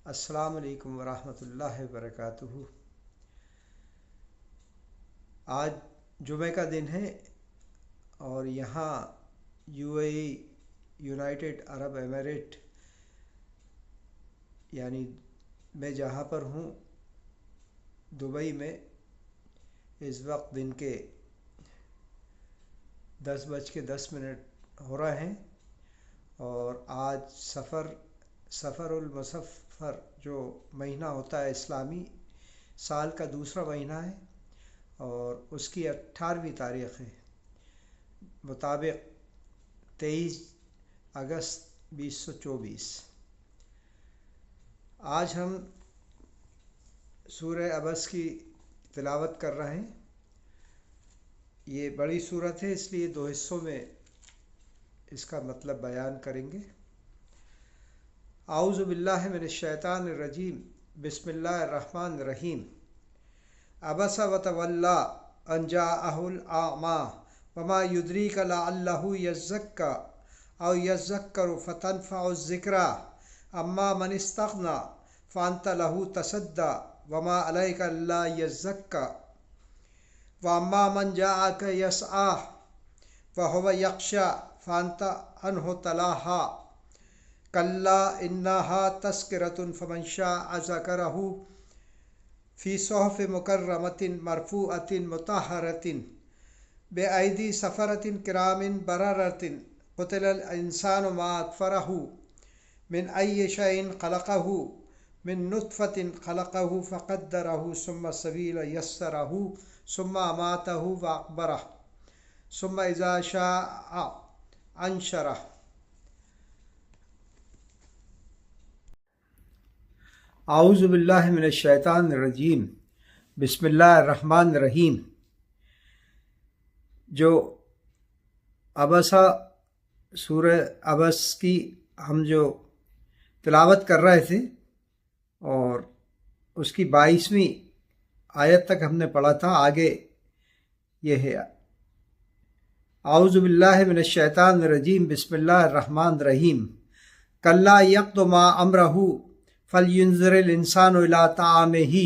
السلام علیکم ورحمۃ اللہ وبرکاتہ۔ آج جمعہ کا دن ہے اور یہاں UAE یونائٹڈ عرب امارات یعنی میں جہاں پر ہوں دبئی میں اس وقت دن کے 10:10 ہو رہے ہیں اور آج سفر المسفر جو مہینہ ہوتا ہے اسلامی سال کا دوسرا مہینہ ہے اور اس کی 18ویں تاریخ ہے مطابق 23 اگست 2024۔ آج ہم سورہ عبس کی تلاوت کر رہے ہیں۔ یہ بڑی سورت ہے اس لیے 2 حصوں میں اس کا مطلب بیان کریں گے۔ اعوذ باللہ من الشیطان الرجیم، بسم اللہ الرحمن الرحیم۔ عبس وتولی ان جاءہ الاعمی وما یدریک لعلہ یزکی او یذکر فتنفع الذکری اما من استغنی فانت لہ تصدی وما علیک الا یزکی واما من جاءک یسعی وہو یخشی فانت عنہ تلہی کلا انہا تذکرۃ فمن شاء ذکرہ فی صحف مکرمۃ مرفوعۃ مطہرۃ بأیدی سفرۃ کرام بررۃ قتل الانسان ما اکفرہ من ای شیء خلقہ من نطفۃ خلقہ فقدرہ ثم السبیل یسرہ ثم اماتہ فاقبرہ ثم اذا شاء انشرہ۔ اعوذ باللہ من الشیطان الرجیم، بسم اللہ الرحمن الرحیم۔ جو عبسہ سورہ عبس کی ہم جو تلاوت کر رہے تھے اور اس کی 22ویں آیت تک ہم نے پڑھا تھا، آگے یہ ہے اعوذ باللہ من الشیطان الرجیم، بسم اللہ الرحمن الرحیم۔ کلا یقض ما امرہ فلینظر الانسان الی طعامہ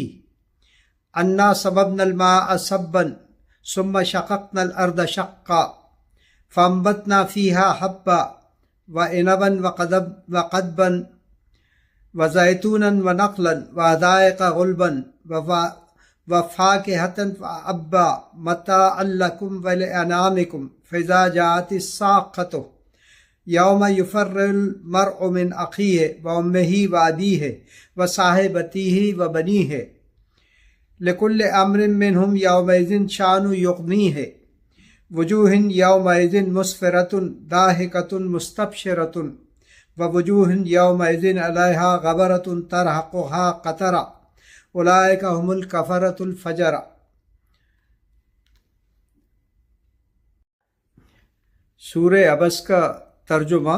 انا صببنا الماء صبا ثم شققنا الارض شقا فانبتنا فیہا حبا وعنبا وقضبا وزیتونا ونخلا وحدائق غلبا وفاکہۃ وابا متاعا لکم ولانعامکم فاذا جاءت الصاخۃ یوم یفر المرء من اخیہ وامہ وابیہ وصاحبتہ وبنیہ لکل امر منہم یومئذ شأن یغنیہ وجوہ یومئذ مسفرۃ ضاحکۃ مستبشرۃ ووجوہ یومئذ علیہا غبرۃ ترہقہا قترۃ اولئک ھم الکفرۃ الفجرۃ۔ سورہ عبس کا ترجمہ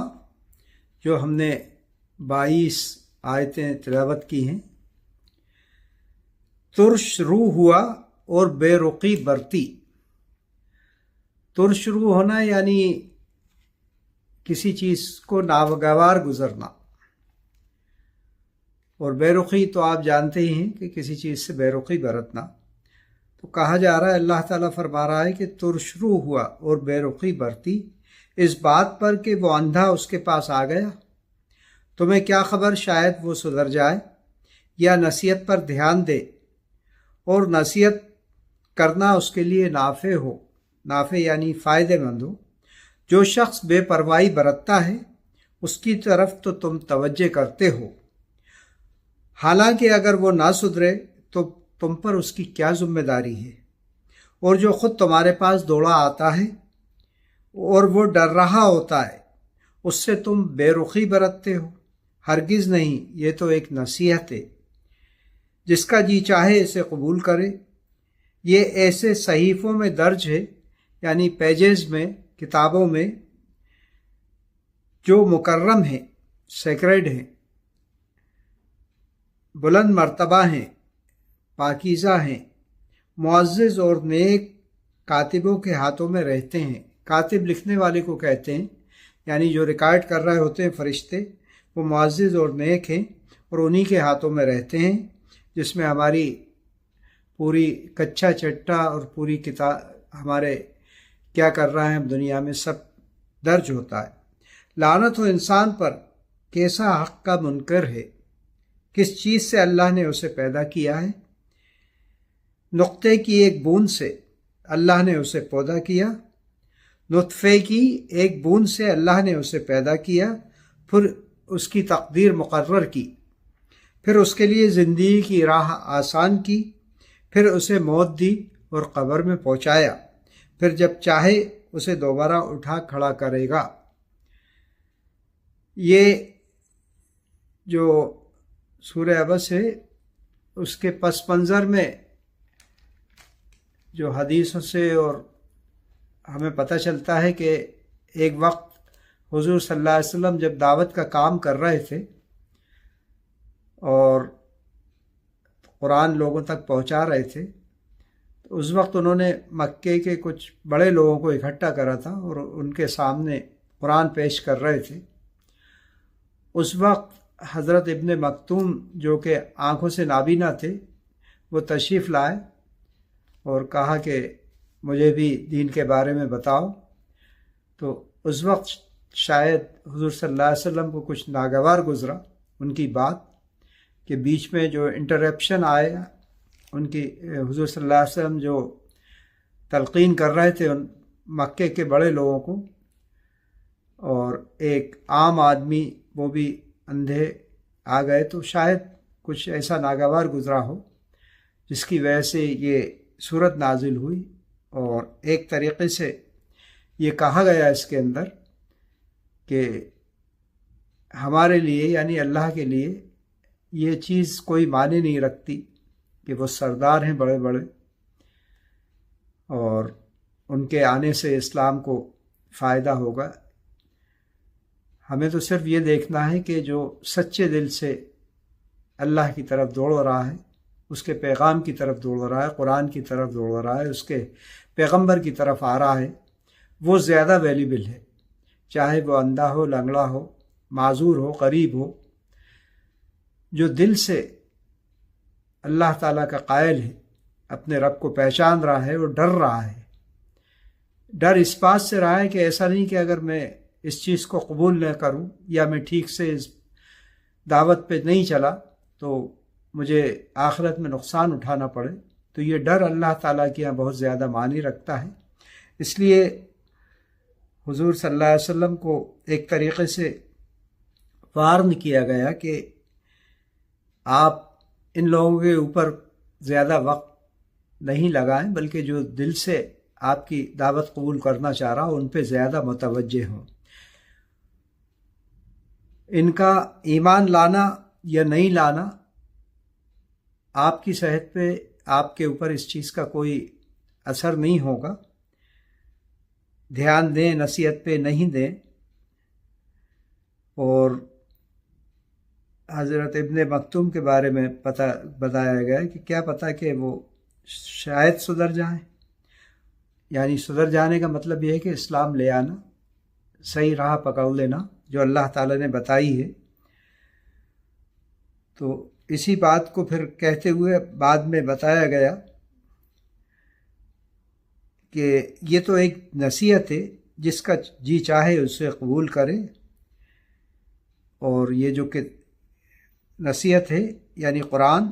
جو ہم نے 22 آیتیں تلاوت کی ہیں۔ ترش روح ہوا اور بے رخی برتی۔ ترش روح ہونا یعنی کسی چیز کو ناگوار گزرنا، اور بے رخی تو آپ جانتے ہی ہیں کہ کسی چیز سے بے رخی برتنا۔ تو کہا جا رہا ہے، اللہ تعالیٰ فرما رہا ہے کہ ترش روح ہوا اور بے رخی برتی اس بات پر کہ وہ اندھا اس کے پاس آ گیا۔ تمہیں کیا خبر، شاید وہ سدھر جائے یا نصیحت پر دھیان دے، اور نصیحت کرنا اس کے لیے نافع ہو، نافع یعنی فائدہ مند ہو۔ جو شخص بے پرواہی برتتا ہے اس کی طرف تو تم توجہ کرتے ہو، حالانکہ اگر وہ نہ سدھرے تو تم پر اس کی کیا ذمہ داری ہے۔ اور جو خود تمہارے پاس دوڑا آتا ہے اور وہ ڈر رہا ہوتا ہے، اس سے تم بے رخی برتتے ہو۔ ہرگز نہیں، یہ تو ایک نصیحت ہے، جس کا جی چاہے اسے قبول کرے۔ یہ ایسے صحیفوں میں درج ہے، یعنی پیجز میں، کتابوں میں، جو مکرم ہیں، سیکریڈ ہیں، بلند مرتبہ ہیں، پاکیزہ ہیں، معزز اور نیک کاتبوں کے ہاتھوں میں رہتے ہیں۔ کاتب لکھنے والے کو کہتے ہیں، یعنی جو ریکارڈ کر رہے ہوتے ہیں فرشتے، وہ معزز اور نیک ہیں۔ اور انہی کے ہاتھوں میں رہتے ہیں، جس میں ہماری پوری کچا چٹا اور پوری کتاب ہمارے کیا کر رہا ہے ہم دنیا میں سب درج ہوتا ہے۔ لعنت ہو انسان پر، کیسا حق کا منکر ہے، کس چیز سے اللہ نے اسے پیدا کیا ہے؟ نقطے کی ایک بوند سے اللہ نے اسے پیدا کیا، نطفے کی ایک بوند سے اللہ نے اسے پیدا کیا، پھر اس کی تقدیر مقرر کی، پھر اس کے لیے زندگی کی راہ آسان کی، پھر اسے موت دی اور قبر میں پہنچایا، پھر جب چاہے اسے دوبارہ اٹھا کھڑا کرے گا۔ یہ جو سورہ عبس ہے اس کے پس منظر میں جو حدیثوں سے اور ہمیں پتہ چلتا ہے کہ ایک وقت حضور صلی اللہ علیہ وسلم جب دعوت کا کام کر رہے تھے اور قرآن لوگوں تک پہنچا رہے تھے، تو اس وقت انہوں نے مکے کے کچھ بڑے لوگوں کو اکٹھا کرا تھا اور ان کے سامنے قرآن پیش کر رہے تھے۔ اس وقت حضرت ابن مکتوم جو کہ آنکھوں سے نابینا تھے، وہ تشریف لائے اور کہا کہ مجھے بھی دین کے بارے میں بتاؤ۔ تو اس وقت شاید حضور صلی اللہ علیہ وسلم کو کچھ ناگوار گزرا ان کی بات، کہ بیچ میں جو انٹرپشن آئے ان کی، حضور صلی اللہ علیہ وسلم جو تلقین کر رہے تھے ان مکے کے بڑے لوگوں کو، اور ایک عام آدمی وہ بھی اندھے آ گئے، تو شاید کچھ ایسا ناگوار گزرا ہو جس کی وجہ سے یہ صورت نازل ہوئی۔ اور ایک طریقے سے یہ کہا گیا اس کے اندر کہ ہمارے لیے یعنی اللہ کے لیے یہ چیز کوئی معنی نہیں رکھتی کہ وہ سردار ہیں بڑے بڑے، اور ان کے آنے سے اسلام کو فائدہ ہوگا۔ ہمیں تو صرف یہ دیکھنا ہے کہ جو سچے دل سے اللہ کی طرف دوڑ رہا ہے، اس کے پیغام کی طرف دوڑ رہا ہے، قرآن کی طرف دوڑ رہا ہے، اس کے پیغمبر کی طرف آ رہا ہے، وہ زیادہ ویلیبل ہے، چاہے وہ اندھا ہو، لنگڑا ہو، معذور ہو، غریب ہو۔ جو دل سے اللہ تعالیٰ کا قائل ہے، اپنے رب کو پہچان رہا ہے، وہ ڈر رہا ہے۔ ڈر اس بات سے رہا ہے کہ ایسا نہیں کہ اگر میں اس چیز کو قبول نہ کروں یا میں ٹھیک سے اس دعوت پہ نہیں چلا تو مجھے آخرت میں نقصان اٹھانا پڑے۔ تو یہ ڈر اللہ تعالیٰ کے یہاں بہت زیادہ معنی رکھتا ہے۔ اس لیے حضور صلی اللہ علیہ وسلم کو ایک طریقے سے وارن کیا گیا کہ آپ ان لوگوں کے اوپر زیادہ وقت نہیں لگائیں، بلکہ جو دل سے آپ کی دعوت قبول کرنا چاہ رہا ہو ان پہ زیادہ متوجہ ہوں۔ ان کا ایمان لانا یا نہیں لانا آپ کی صحت پہ، آپ کے اوپر اس چیز کا کوئی اثر نہیں ہوگا۔ دھیان دیں، نصیحت پہ نہیں دیں۔ اور حضرت ابن مکتوم کے بارے میں بتایا گیا کہ کیا پتہ کہ وہ شاید سدھر جائیں، یعنی سدھر جانے کا مطلب یہ ہے کہ اسلام لے آنا، صحیح راہ پکڑ لینا جو اللہ تعالیٰ نے بتائی ہے۔ تو اسی بات کو پھر کہتے ہوئے بعد میں بتایا گیا کہ یہ تو ایک نصیحت ہے، جس کا جی چاہے اسے قبول کرے، اور یہ جو کہ نصیحت ہے یعنی قرآن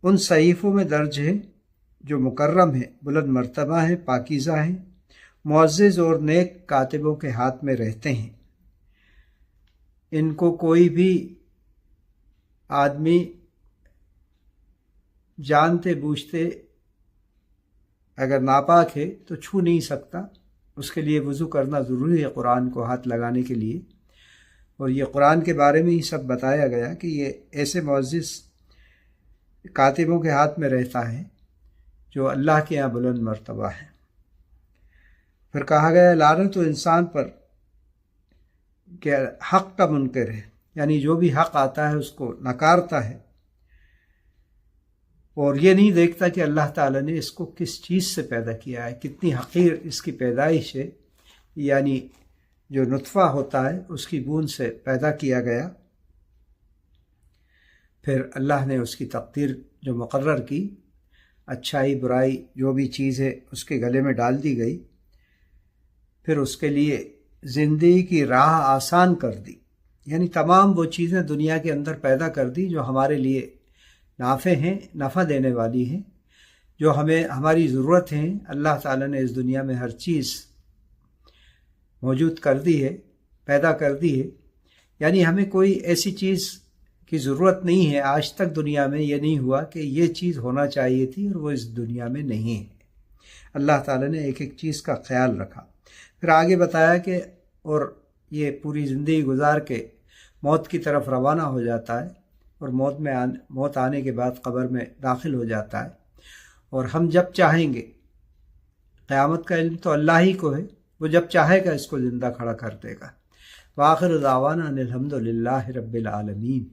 ان صحیفوں میں درج ہے جو مکرم ہے، بلند مرتبہ ہیں، پاکیزہ ہیں، معزز اور نیک کاتبوں کے ہاتھ میں رہتے ہیں۔ ان کو کوئی بھی آدمی جانتے بوجھتے اگر ناپاک ہے تو چھو نہیں سکتا، اس کے لیے وضو کرنا ضروری ہے قرآن کو ہاتھ لگانے کے لیے۔ اور یہ قرآن کے بارے میں ہی سب بتایا گیا کہ یہ ایسے معزز کاتبوں کے ہاتھ میں رہتا ہے جو اللہ کے یہاں بلند مرتبہ ہے۔ پھر کہا گیا لعنت تو انسان پر کہ حق کا منکر ہے، یعنی جو بھی حق آتا ہے اس کو نکارتا ہے، اور یہ نہیں دیکھتا کہ اللہ تعالیٰ نے اس کو کس چیز سے پیدا کیا ہے، کتنی حقیر اس کی پیدائش ہے، یعنی جو نطفہ ہوتا ہے اس کی بوند سے پیدا کیا گیا، پھر اللہ نے اس کی تقدیر جو مقرر کی، اچھائی برائی جو بھی چیز ہے اس کے گلے میں ڈال دی گئی، پھر اس کے لیے زندگی کی راہ آسان کر دی، یعنی تمام وہ چیزیں دنیا کے اندر پیدا کر دی جو ہمارے لیے نافع ہیں، نفع دینے والی ہیں، جو ہمیں ہماری ضرورت ہیں۔ اللہ تعالیٰ نے اس دنیا میں ہر چیز موجود کر دی ہے، پیدا کر دی ہے، یعنی ہمیں کوئی ایسی چیز کی ضرورت نہیں ہے۔ آج تک دنیا میں یہ نہیں ہوا کہ یہ چیز ہونا چاہیے تھی اور وہ اس دنیا میں نہیں ہے۔ اللہ تعالیٰ نے ایک ایک چیز کا خیال رکھا۔ پھر آگے بتایا کہ اور یہ پوری زندگی گزار کے موت کی طرف روانہ ہو جاتا ہے، اور موت آنے کے بعد قبر میں داخل ہو جاتا ہے، اور ہم جب چاہیں گے، قیامت کا علم تو اللہ ہی کو ہے، وہ جب چاہے گا اس کو زندہ کھڑا کر دے گا۔ وآخر دعوانا ان الحمد للہ رب العالمین۔